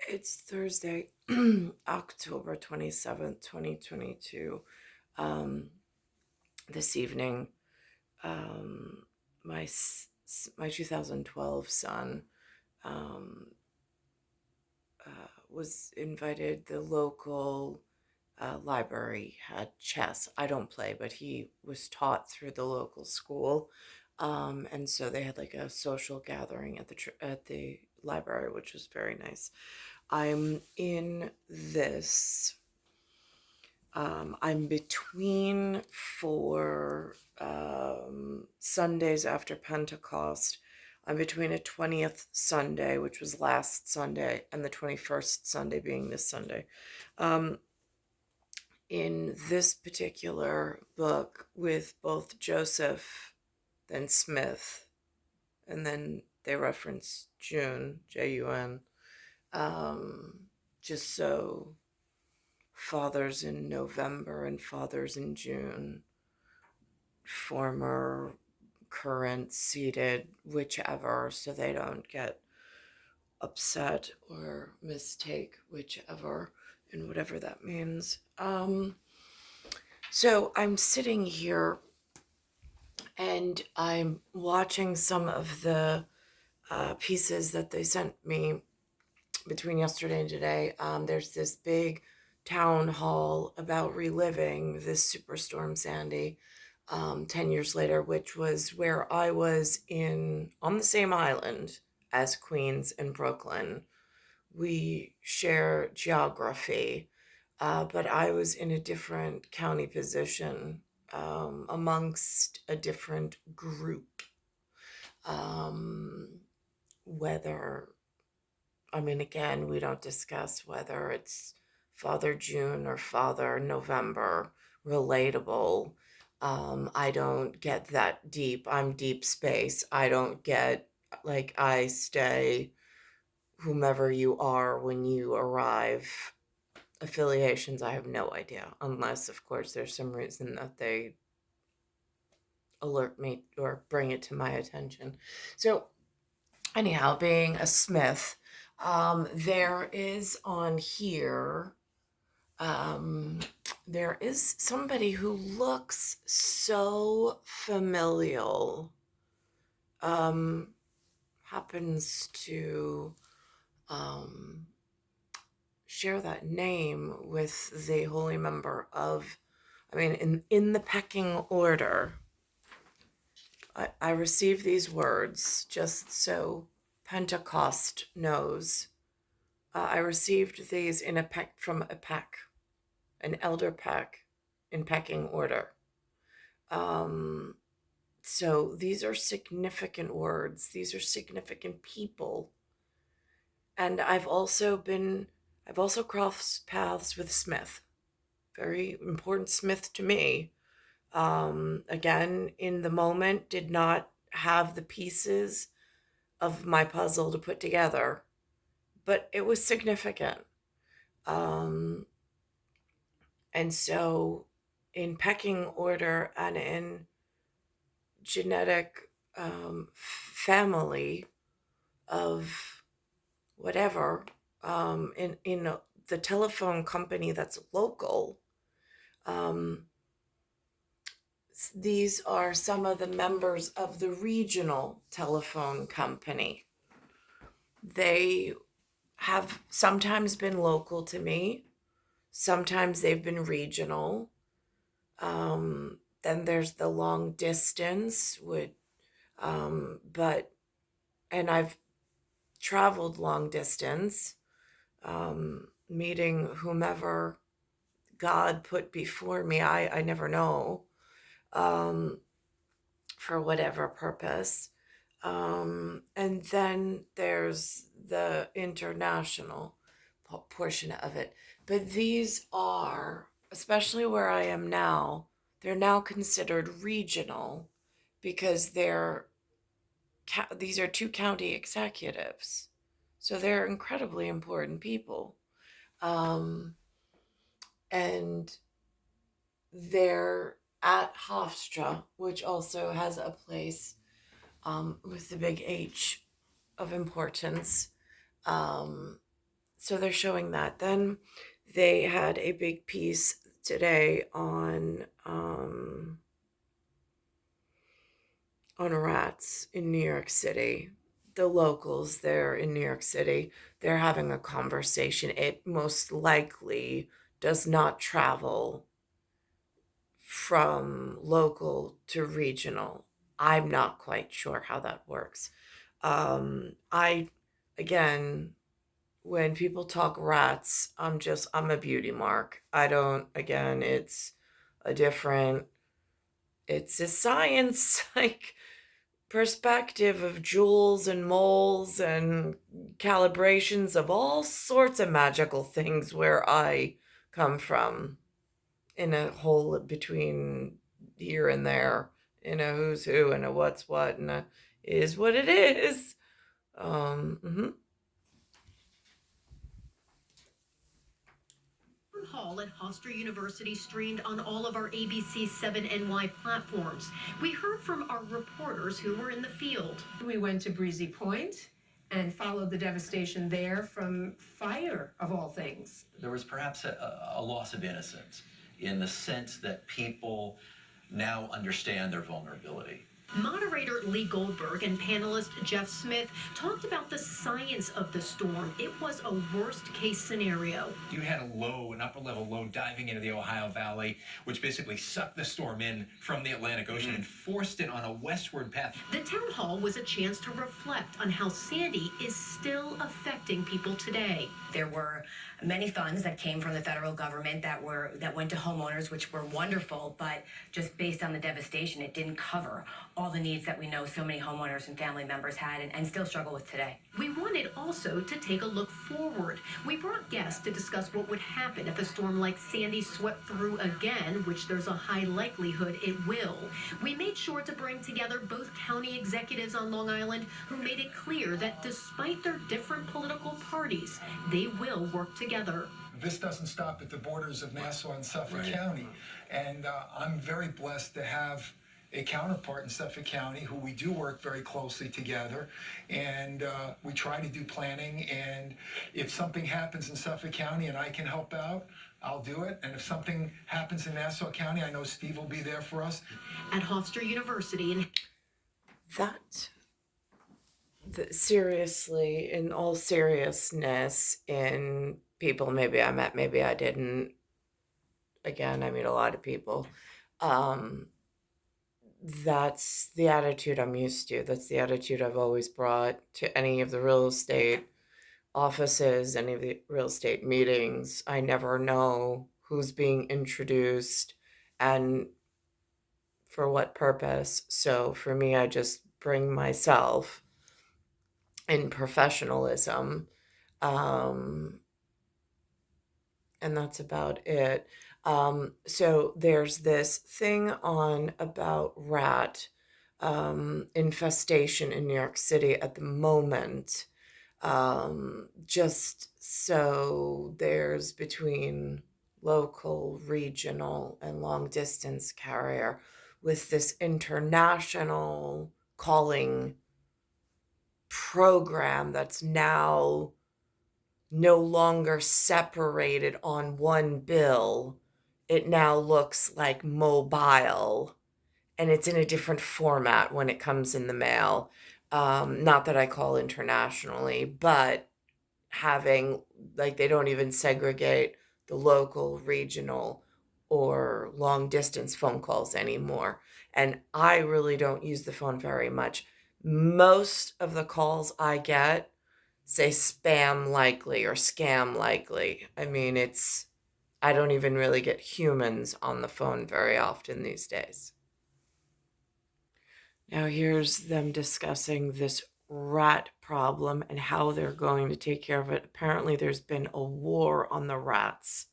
It's Thursday, October 27th, 2022. Um, this evening, um, my 2012 son um, was invited. The local library had chess. I don't play, but he was taught through the local school. And so they had like a social gathering at the library, which was very nice. I'm in this. I'm between four Sundays after Pentecost. I'm between a 20th Sunday, which was last Sunday, and the 21st Sunday being this Sunday. Um, in this particular book, with both Joseph, then Smith, and then they reference June, Jun, just so fathers in November and fathers in June, former, current, seated, whichever, so they don't get upset or mistake whichever and whatever that means. So I'm sitting here and I'm watching some of the pieces that they sent me between yesterday and today. There's this big town hall about reliving this Superstorm Sandy 10 years later, which was where I was on the same island as Queens and Brooklyn. We share geography, but I was in a different county position amongst a different group. Um, whether again, we don't discuss whether it's Father June or Father November, relatable. I don't get that deep. I'm deep space. I don't get, like, I stay whomever you are when you arrive. Affiliations, I have no idea, unless, of course, there's some reason that they alert me or bring it to my attention. So, anyhow, being a Smith, there is on here, um, there is somebody who looks so familial, um, happens to um, share that name with the holy member of, in the pecking order. I received these words just so Pentecost knows. I received these in a peck from a peck, an elder peck, in pecking order. Um, so these are significant words. These are significant people. And I've also crossed paths with Smith, very important Smith to me. Again, in the moment, did not have the pieces of my puzzle to put together, but it was significant. Um, and so, in pecking order and in genetic family of whatever, in the telephone company that's local, um, these are some of the members of the regional telephone company. They have sometimes been local to me, sometimes they've been regional. Then there's the long distance but and I've traveled long distance, meeting whomever God put before me. I never know, um, for whatever purpose. And then there's the international portion of it. But these are, especially where I am now, they're now considered regional because these are two county executives. So they're incredibly important people. Um, and they're at Hofstra, which also has a place with the big H of importance. Um, So they're showing that. Then they had a big piece today on rats in New York City. The locals there in New York City, they're having a conversation. It most likely does not travel from local to regional. I'm not quite sure how that works. I, again, when people talk rats, I'm a beauty mark. I don't, again, a different, it's a science like perspective of jewels and moles and calibrations of all sorts of magical things where I come from, in a whole between here and there, in a who's who and a what's what and a is what it is. Mhm. Hall at Hofstra University streamed on all of our ABC 7NY platforms. We heard from our reporters who were in the field. We went to Breezy Point and followed the devastation there from fire, of all things. There was perhaps a loss of innocence in the sense that people now understand their vulnerability. Moderator Lee Goldberg and panelist Jeff Smith talked about the science of the storm. It was a worst case scenario. You had an upper level low diving into the Ohio Valley, which basically sucked the storm in from the Atlantic Ocean and forced it on a westward path. The town hall was a chance to reflect on how Sandy is still affecting people today. There were many funds that came from the federal government that went to homeowners, which were wonderful, but just based on the devastation, it didn't cover all the needs that we know so many homeowners and family members had and still struggle with today. We wanted also to take a look forward. We brought guests to discuss what would happen if a storm like Sandy swept through again, which there's a high likelihood it will. We made sure to bring together both county executives on Long Island who made it clear that despite their different political parties, they will work together. This doesn't stop at the borders of Nassau and Suffolk County, and I'm very blessed to have a counterpart in Suffolk County who we do work very closely together, and we try to do planning, and if something happens in Suffolk County and I can help out, I'll do it. And if something happens in Nassau County, I know Steve will be there for us. At Hofstra University. Seriously, in all seriousness, in people maybe I met, maybe I didn't. Again, I meet a lot of people. That's the attitude I'm used to. That's the attitude I've always brought to any of the real estate offices, any of the real estate meetings. I never know who's being introduced and for what purpose. So for me, I just bring myself in professionalism. And that's about it. So there's this thing on about rat infestation in New York City at the moment. Just so there's between local, regional, and long distance carrier with this international calling program that's now no longer separated on one bill. It now looks like mobile, and it's in a different format when it comes in the mail. Not that I call internationally, but having, like, they don't even segregate the local, regional, or long distance phone calls anymore. And I really don't use the phone very much. Most of the calls I get say spam likely or scam likely. I mean, I don't even really get humans on the phone very often these days. Now here's them discussing this rat problem and how they're going to take care of it. Apparently there's been a war on the rats.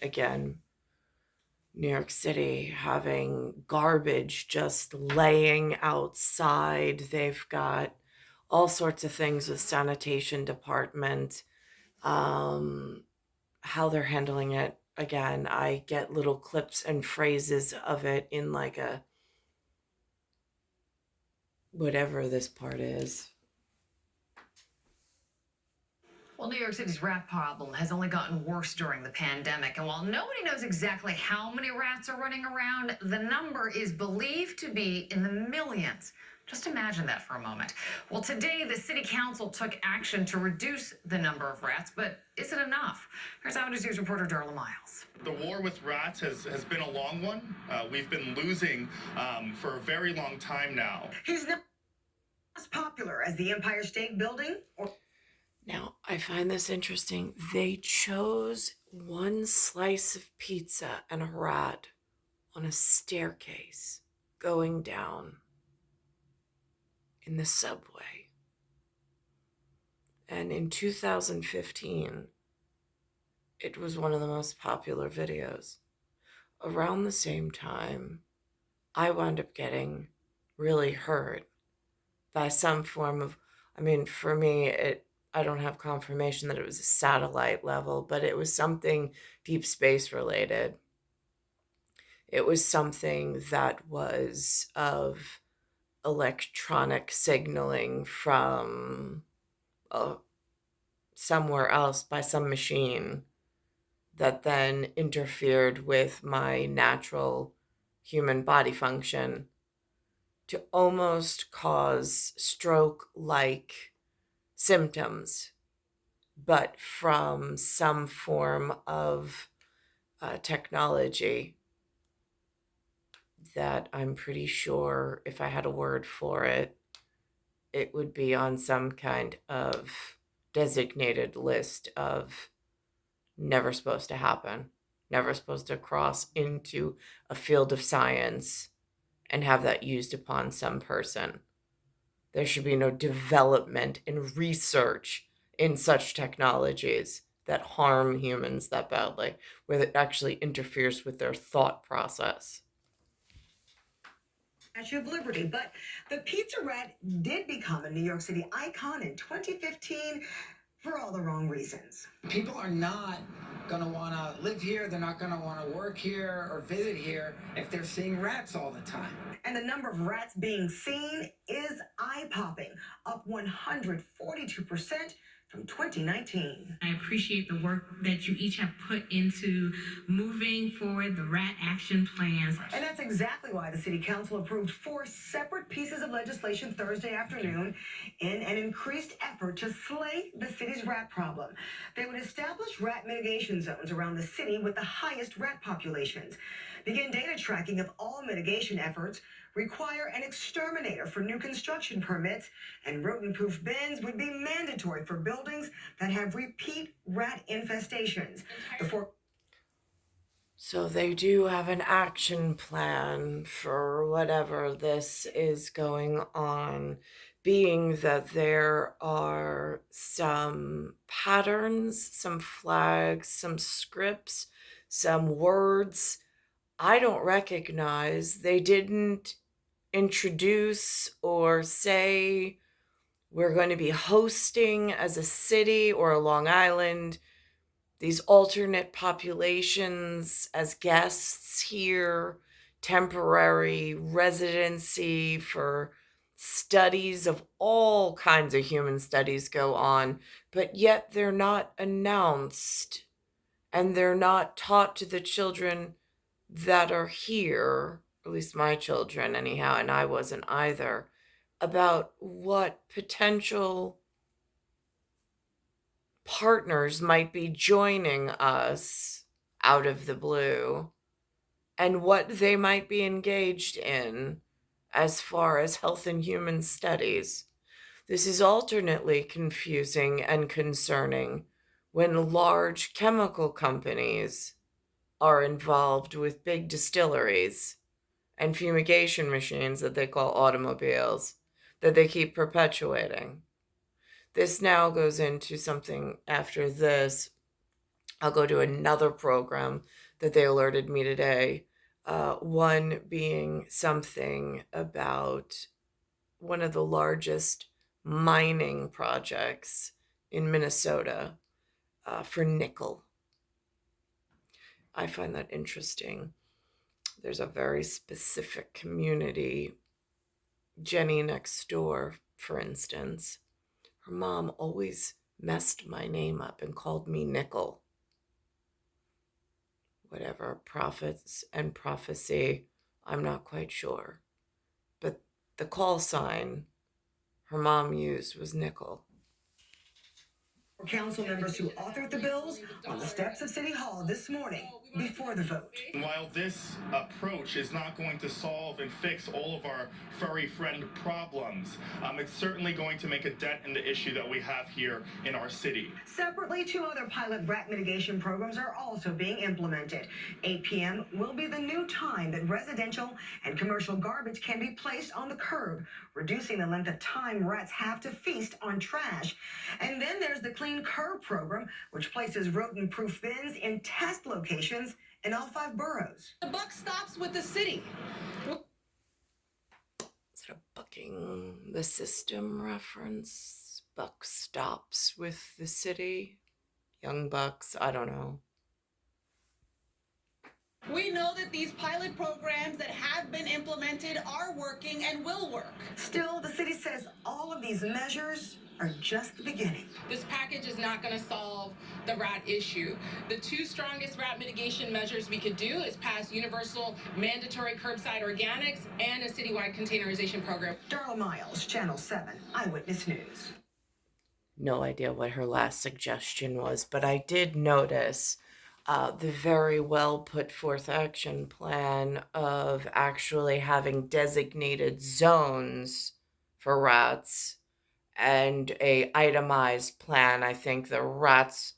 Again, New York City having garbage just laying outside. They've got all sorts of things with sanitation department. How they're handling it. Again, I get little clips and phrases of it in like a whatever this part is. Well, New York City's rat problem has only gotten worse during the pandemic. And while nobody knows exactly how many rats are running around, the number is believed to be in the millions. Just imagine that for a moment. Well, today the city council took action to reduce the number of rats, but is it enough? Here's Eyewitness News reporter Darla Miles. The war with rats has been a long one. We've been losing for a very long time now. He's not as popular as the Empire State Building or Now, I find this interesting. They chose one slice of pizza and a rat on a staircase going down in the subway. And in 2015, it was one of the most popular videos. Around the same time, I wound up getting really hurt by some form of, for me, I don't have confirmation that it was a satellite level, but it was something deep space related. It was something that was of electronic signaling from somewhere else by some machine that then interfered with my natural human body function to almost cause stroke-like symptoms, but from some form of technology that I'm pretty sure, if I had a word for it, it would be on some kind of designated list of never supposed to happen, never supposed to cross into a field of science and have that used upon some person. There should be no development and research in such technologies that harm humans that badly, where it actually interferes with their thought process. Statue of Liberty, but the pizza rat did become a New York City icon in 2015 for all the wrong reasons. People are not going to want to live here, they're not going to want to work here or visit here if they're seeing rats all the time. And the number of rats being seen is eye-popping, up 142% from 2019. I appreciate the work that you each have put into moving forward the rat action plans. And that's exactly why the City Council approved 4 separate pieces of legislation Thursday afternoon in an increased effort to slay the city's rat problem. They would establish rat mitigation zones around the city with the highest rat populations, begin data tracking of all mitigation efforts, require an exterminator for new construction permits, and rodent-proof bins would be mandatory for buildings that have repeat rat infestations. So they do have an action plan for whatever this is going on, being that there are some patterns, some flags, some scripts, some words I don't recognize. They didn't introduce or say we're going to be hosting as a city or a Long Island these alternate populations as guests here, temporary residency for studies of all kinds of human studies go on, but yet they're not announced and they're not taught to the children that are here, at least my children anyhow, and I wasn't either, about what potential partners might be joining us out of the blue and what they might be engaged in as far as health and human studies. This is alternately confusing and concerning when large chemical companies are involved with big distilleries and fumigation machines that they call automobiles that they keep perpetuating. This now goes into something after this. I'll go to another program that they alerted me today. One being something about one of the largest mining projects in Minnesota for nickel. I find that interesting. There's a very specific community. Jenny next door, for instance, her mom always messed my name up and called me Nicole. Whatever, prophets and prophecy, I'm not quite sure. But the call sign her mom used was Nicole. Council members who authored the bills on the steps of City Hall this morning before the vote. While this approach is not going to solve and fix all of our furry friend problems, it's certainly going to make a dent in the issue that we have here in our city. Separately, 2 other pilot rat mitigation programs are also being implemented. 8 p.m. will be the new time that residential and commercial garbage can be placed on the curb, reducing the length of time rats have to feast on trash. And then there's the Clean Curb program, which places rodent-proof bins in test locations in all 5 boroughs. The buck stops with the city. Is it a bucking the system reference? Buck stops with the city? Young Bucks? I don't know. We know that these pilot programs that have been implemented are working and will work. Still, the city says all of these measures are just the beginning. This package is not going to solve the rat issue. The 2 strongest rat mitigation measures we could do is pass universal mandatory curbside organics and a citywide containerization program. Darla Miles, Channel 7, Eyewitness News. No idea what her last suggestion was, but I did notice the very well put forth action plan of actually having designated zones for rats and a itemized plan. I think the rats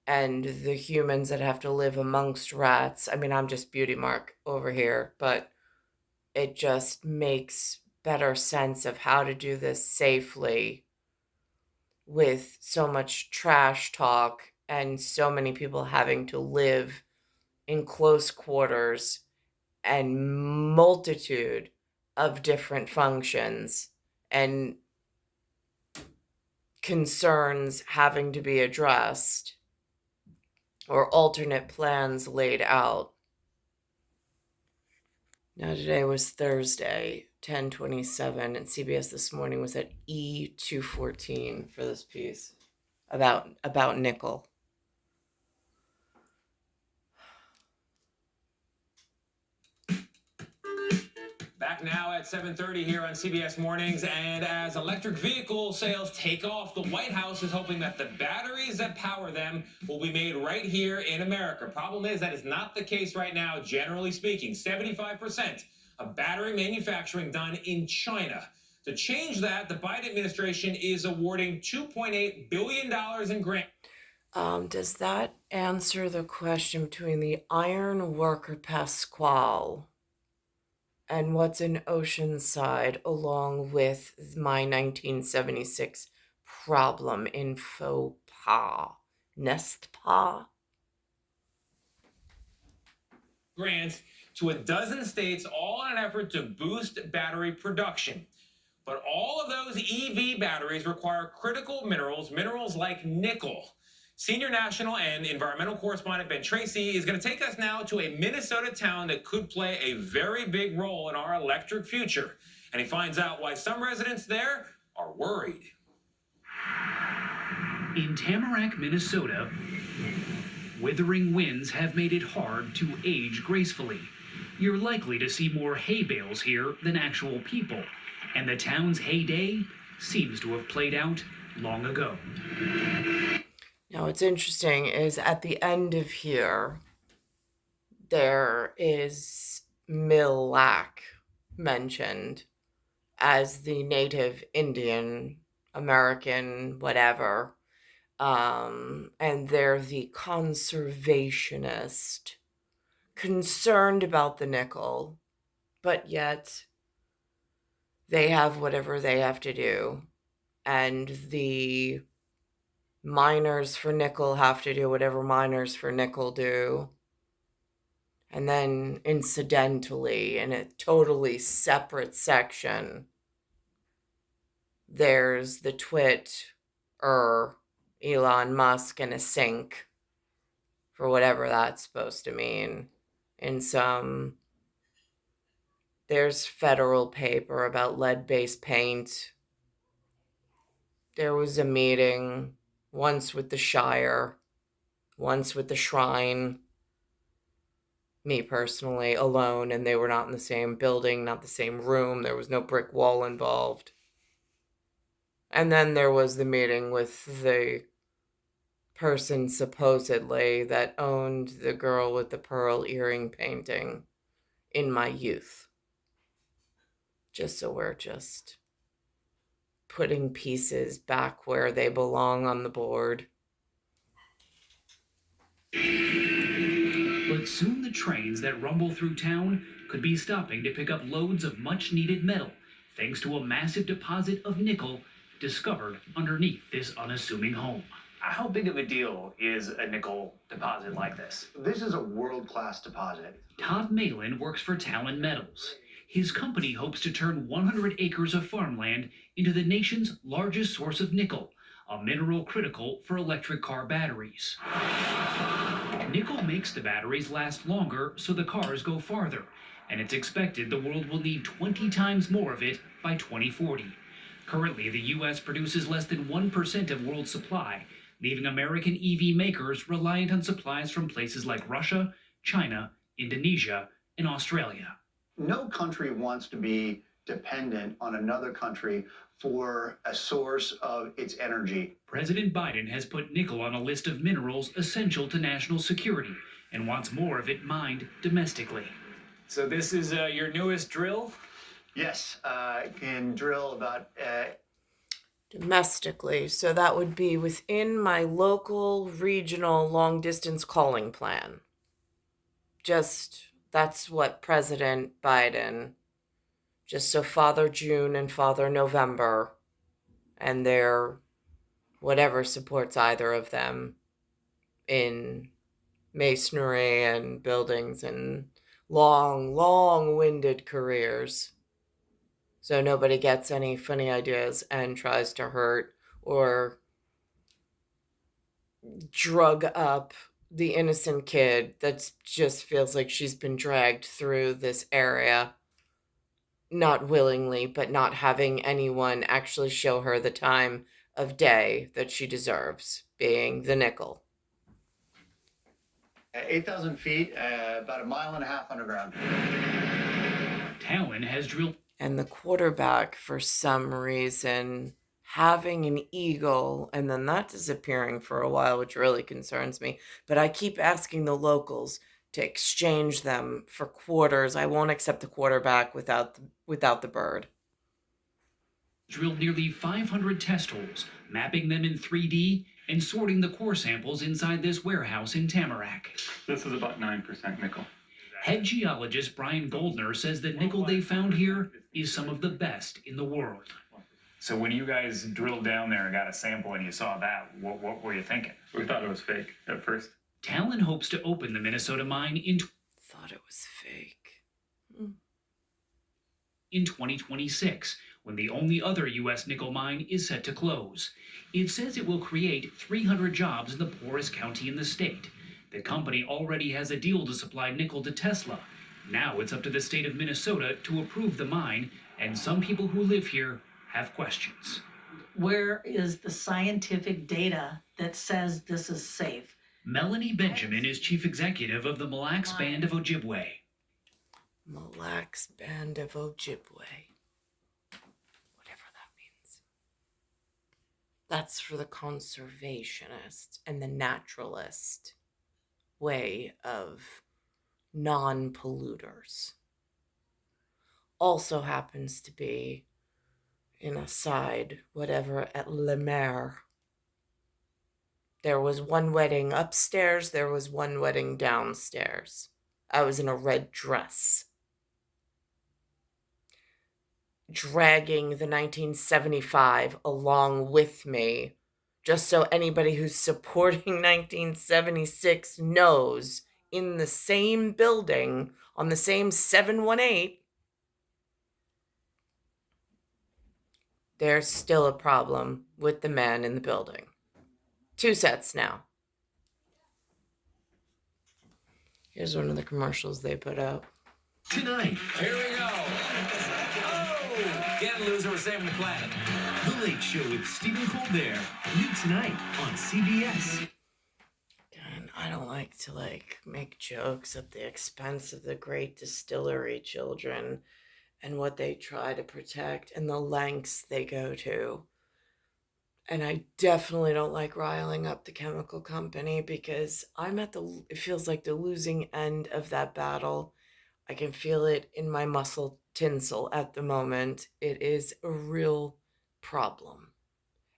and the humans that have to live amongst rats. I mean, I'm just beauty mark over here, but it just makes better sense of how to do this safely with so much trash talk and so many people having to live in close quarters and multitude of different functions and concerns having to be addressed or alternate plans laid out. Now today was Thursday, 10/27, and CBS this morning was at E214 for this piece about Nicole. Back now at 7:30 here on CBS Mornings, and as electric vehicle sales take off, the White House is hoping that the batteries that power them will be made right here in America. Problem is that is not the case right now, generally speaking. 75% of battery manufacturing done in China. To change that, the Biden administration is awarding $2.8 billion in grants. Does that answer the question between the iron worker Pasquale and what's in Oceanside, along with my 1976 problem in faux pas? Nest pas? Grants to a dozen states, all in an effort to boost battery production. But all of those EV batteries require critical minerals, minerals like nickel. Senior national and environmental correspondent Ben Tracy is going to take us now to a Minnesota town that could play a very big role in our electric future. And he finds out why some residents there are worried. In Tamarack, Minnesota, withering winds have made it hard to age gracefully. You're likely to see more hay bales here than actual people, and the town's heyday seems to have played out long ago. Now, what's interesting is at the end of here, there is Mille Lac mentioned as the native Indian, American, whatever. And they're the conservationist, concerned about the nickel, but yet they have whatever they have to do. And the miners for nickel have to do whatever miners for nickel do. And then incidentally, in a totally separate section, there's the Elon Musk and a sink, for whatever that's supposed to mean. There's federal paper about lead-based paint. there was a meeting once with the Shire, once with the Shrine, me personally, alone, and they were not in the same building, not the same room. There was no brick wall involved. And then there was the meeting with the person supposedly that owned the girl with the pearl earring painting in my youth. Just so we're just putting pieces back where they belong on the board. But soon the trains that rumble through town could be stopping to pick up loads of much-needed metal, thanks to a massive deposit of nickel discovered underneath this unassuming home. How big of a deal is a nickel deposit like this? This is a world-class deposit. Todd Malin works for Talon Metals. His company hopes to turn 100 acres of farmland into the nation's largest source of nickel, a mineral critical for electric car batteries. Nickel makes the batteries last longer, so the cars go farther, and it's expected the world will need 20 times more of it by 2040. Currently, the U.S. produces less than 1% of world supply, leaving American EV makers reliant on supplies from places like Russia, China, Indonesia, and Australia. No country wants to be dependent on another country for a source of its energy. President Biden has put nickel on a list of minerals essential to national security and wants more of it mined domestically. So this is your newest drill? Yes, can drill about... Domestically, so that would be within my local, regional, long-distance calling plan. That's what President Biden, just so Father June and Father November, and their whatever supports either of them in masonry and buildings and long-winded careers. So nobody gets any funny ideas and tries to hurt or drug up the innocent kid that just feels like she's been dragged through this area, not willingly, but not having anyone actually show her the time of day that she deserves, being the nickel. 8,000 feet, about 1.5 miles underground. Talon has drilled... And the quarterback, for some reason, having an eagle and then that disappearing for a while, which really concerns me. But I keep asking the locals to exchange them for quarters. I won't accept the quarterback without the bird. Drilled nearly 500 test holes, mapping them in 3D and sorting the core samples inside this warehouse in Tamarack. This is about 9% nickel. Head geologist Brian Goldner says the nickel they found here is some of the best in the world. So when you guys drilled down there and got a sample and you saw that, what were you thinking? We thought it was fake at first. Talon hopes to open the Minnesota mine in... Thought it was fake. In 2026, when the only other U.S. nickel mine is set to close. It says it will create 300 jobs in the poorest county in the state. The company already has a deal to supply nickel to Tesla. Now it's up to the state of Minnesota to approve the mine, and some people who live here have questions. Where is the scientific data that says this is safe? Melanie Benjamin is chief executive of the Mille Lacs Band of Ojibwe. Mille Lacs Band of Ojibwe. Whatever that means. That's for the conservationist and the naturalist way of non-polluters. Also happens to be in a side, whatever, at Le Maire. There was one wedding upstairs, there was one wedding downstairs. I was in a red dress, dragging the 1975 along with me, just so anybody who's supporting 1976 knows, in the same building, on the same 718, there's still a problem with the man in the building. 2 sets now. Here's one of the commercials they put out. Tonight. Here we go. Oh, Again, loser, we're saving the planet. The Late Show with Stephen Colbert. New tonight on CBS. And I don't like to make jokes at the expense of the great distillery children and what they try to protect and the lengths they go to. And I definitely don't like riling up the chemical company because it feels like the losing end of that battle. I can feel it in my muscle tinsel at the moment. It is a real problem.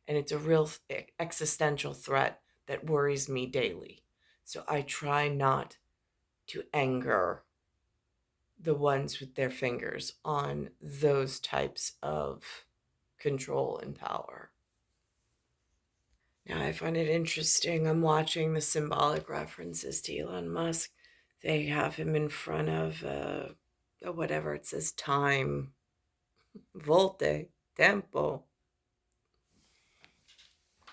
And it's a real existential threat that worries me daily. So I try not to anger the ones with their fingers on those types of control and power. Now, I find it interesting. I'm watching the symbolic references to Elon Musk. They have him in front of whatever it says, time, volte, tempo.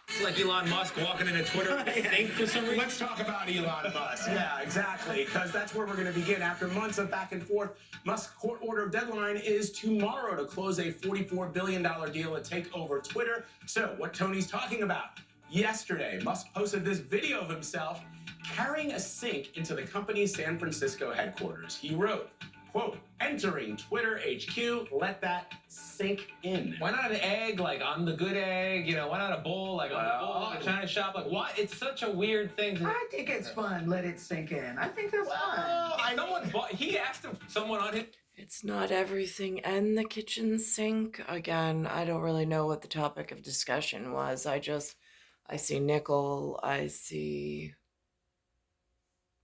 It's like Elon Musk walking into Twitter with a sink for some reason. Let's talk about Elon Musk. Yeah, exactly, because that's where we're going to begin. After months of back and forth, Musk's court order deadline is tomorrow to close a $44 billion deal to take over Twitter. So, what Tony's talking about? Yesterday, Musk posted this video of himself carrying a sink into the company's San Francisco headquarters. He wrote, quote, entering Twitter HQ, let that sink in. Why not an egg, like on the good egg? Why not a bowl, like on the bowl in a China shop? Like, why? It's such a weird thing. I think it's fun. Let it sink in. I think that's fun. He asked someone on his... It's not everything and the kitchen sink. Again, I don't really know what the topic of discussion was. I see Nicole, I see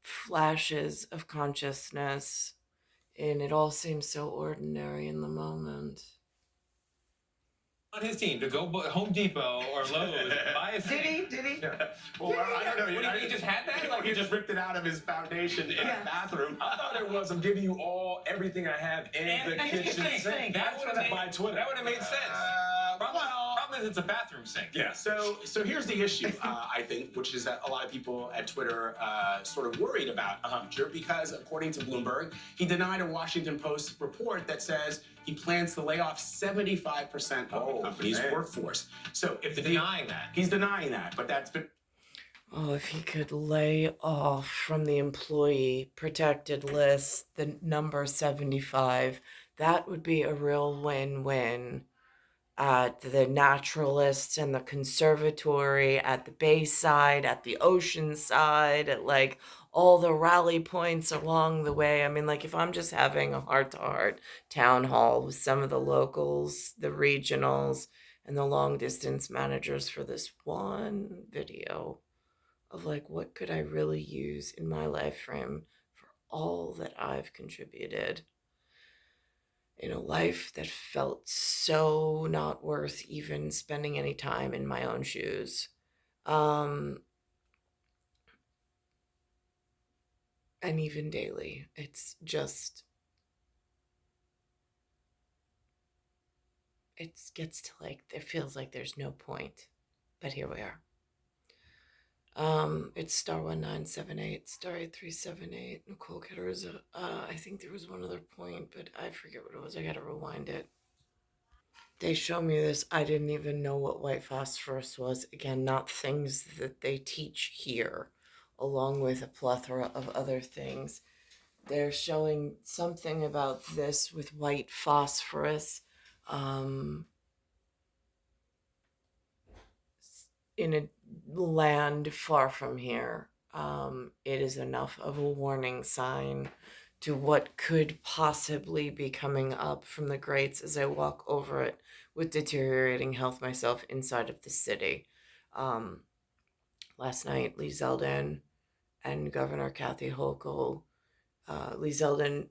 flashes of consciousness, and it all seems so ordinary in the moment. On his team to go Home Depot or Lowe's and buy a sink. Did he? Yeah. Well, I don't know. He just had that? Like he just ripped it out of his foundation in a bathroom. I thought it was, I'm giving you everything I have in the kitchen sink. That would have by Twitter. That would have made sense. Problem is it's a bathroom sink. Yeah. So here's the issue, I think, which is that a lot of people at Twitter sort of worried about Hunter because, according to Bloomberg, he denied a Washington Post report that says he plans to lay off 75% of the company's workforce. So if he's denying that, but that's been. Oh, if he could lay off from the employee protected list the number 75, that would be a real win-win. At the naturalists and the conservatory, at the Bayside, at the ocean side, at all the rally points along the way. I mean, if I'm just having a heart-to-heart town hall with some of the locals, the regionals, and the long-distance managers for this one video of what could I really use in my life frame for all that I've contributed in a life that felt so not worth even spending any time in my own shoes. And even daily, it's just, it gets to it feels like there's no point, but here we are. It's star 1978, star 8378, Nicole Cattaruzza. I think there was one other point, but I forget what it was. I gotta rewind it. They show me this. I didn't even know what white phosphorus was. Again, not things that they teach here, along with a plethora of other things. They're showing something about this with white phosphorus. In a land far from here, it is enough of a warning sign to what could possibly be coming up from the grates as I walk over it with deteriorating health myself inside of the city. Last night, Lee Zeldin and Governor Kathy Hochul, Lee Zeldin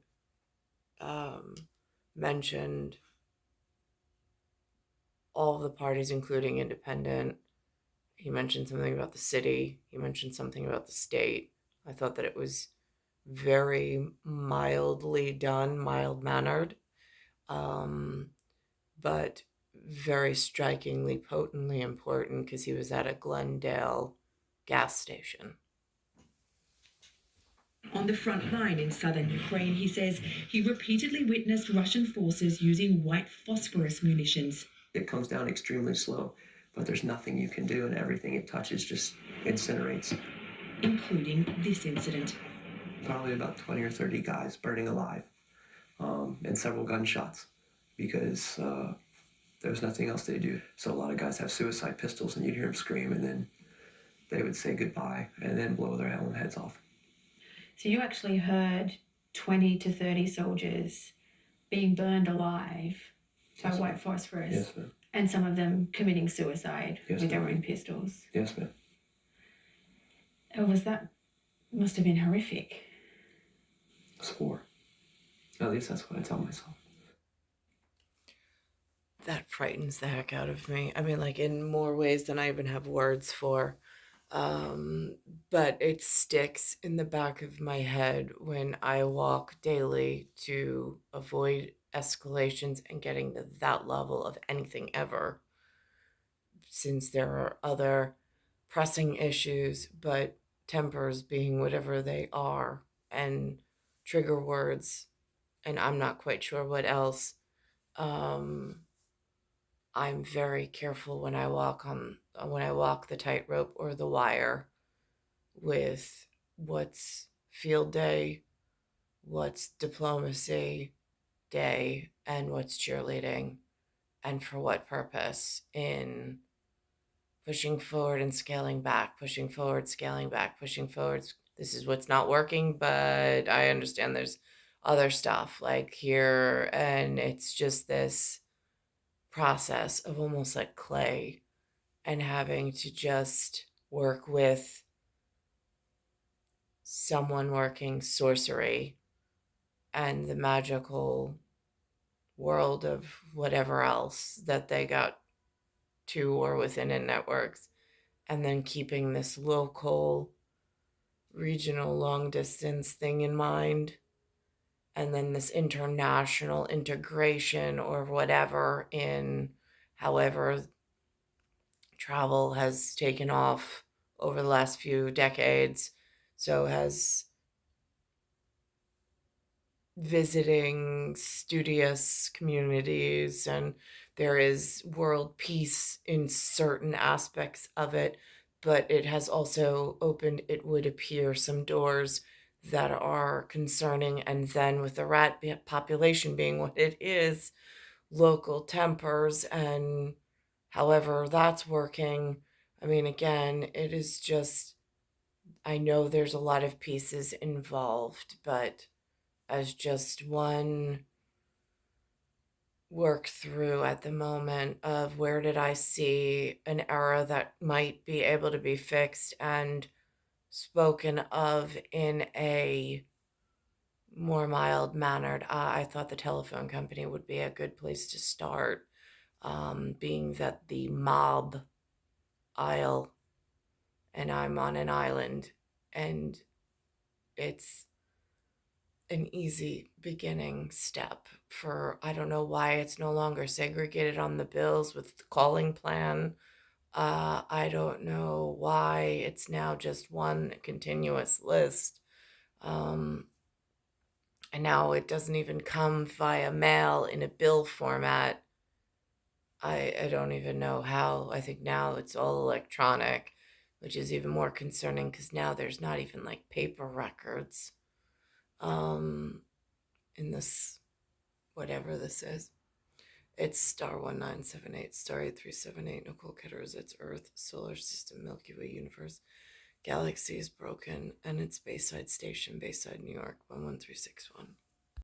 mentioned all the parties, including independent. He mentioned something about the city. He mentioned something about the state. I thought that it was very mildly done, mild-mannered, but very strikingly, potently important because he was at a Glendale gas station. On the front line in southern Ukraine, he says he repeatedly witnessed Russian forces using white phosphorus munitions. It comes down extremely slow, but there's nothing you can do, and everything it touches just incinerates. Including this incident. Probably about 20 or 30 guys burning alive, and several gunshots, because there was nothing else they do. So a lot of guys have suicide pistols, and you'd hear them scream, and then they would say goodbye, and then blow their own heads off. So you actually heard 20 to 30 soldiers being burned alive by white phosphorus. Yes, ma'am. And some of them committing suicide Yes, with their ma'am. own pistols. Yes, ma'am. Must have been horrific. It's war. At least that's what I tell myself. That frightens the heck out of me. I mean, like in more ways than I even have words for. But it sticks in the back of my head when I walk daily to avoid escalations and getting to that level of anything ever. Since there are other pressing issues, but tempers being whatever they are, and trigger words, and I'm not quite sure what else. I'm very careful when I walk the tightrope or the wire with what's field day, what's diplomacy day, and what's cheerleading, and for what purpose in pushing forward and scaling back, pushing forward, scaling back, pushing forward. This is what's not working, but I understand there's other stuff like here, and it's just this process of almost like clay and having to just work with someone working sorcery and the magical world of whatever else that they got to or within in networks, and then keeping this local regional long distance thing in mind, and then this international integration or whatever in however travel has taken off over the last few decades. So has visiting studious communities, and there is world peace in certain aspects of it, but it has also opened, it would appear, some doors that are concerning. And then with the rat population being what it is, local tempers and however that's working, I mean, again, it is just, I know there's a lot of pieces involved, but as just one work through at the moment of where did I see an error that might be able to be fixed and spoken of in a more mild mannered. I thought the telephone company would be a good place to start, being that the mob aisle and I'm on an island, and it's an easy beginning step for, I don't know why it's no longer segregated on the bills with the calling plan. I don't know why it's now just one continuous list. And now it doesn't even come via mail in a bill format. I don't even know how. I think now it's all electronic, which is even more concerning because now there's not even like paper records in this, whatever this is. It's star 1978, star 8378, Nicole, Cattaruzza, it's Earth, solar system, Milky Way universe, galaxy is broken, and it's Bayside Station, Bayside, New York, 11361.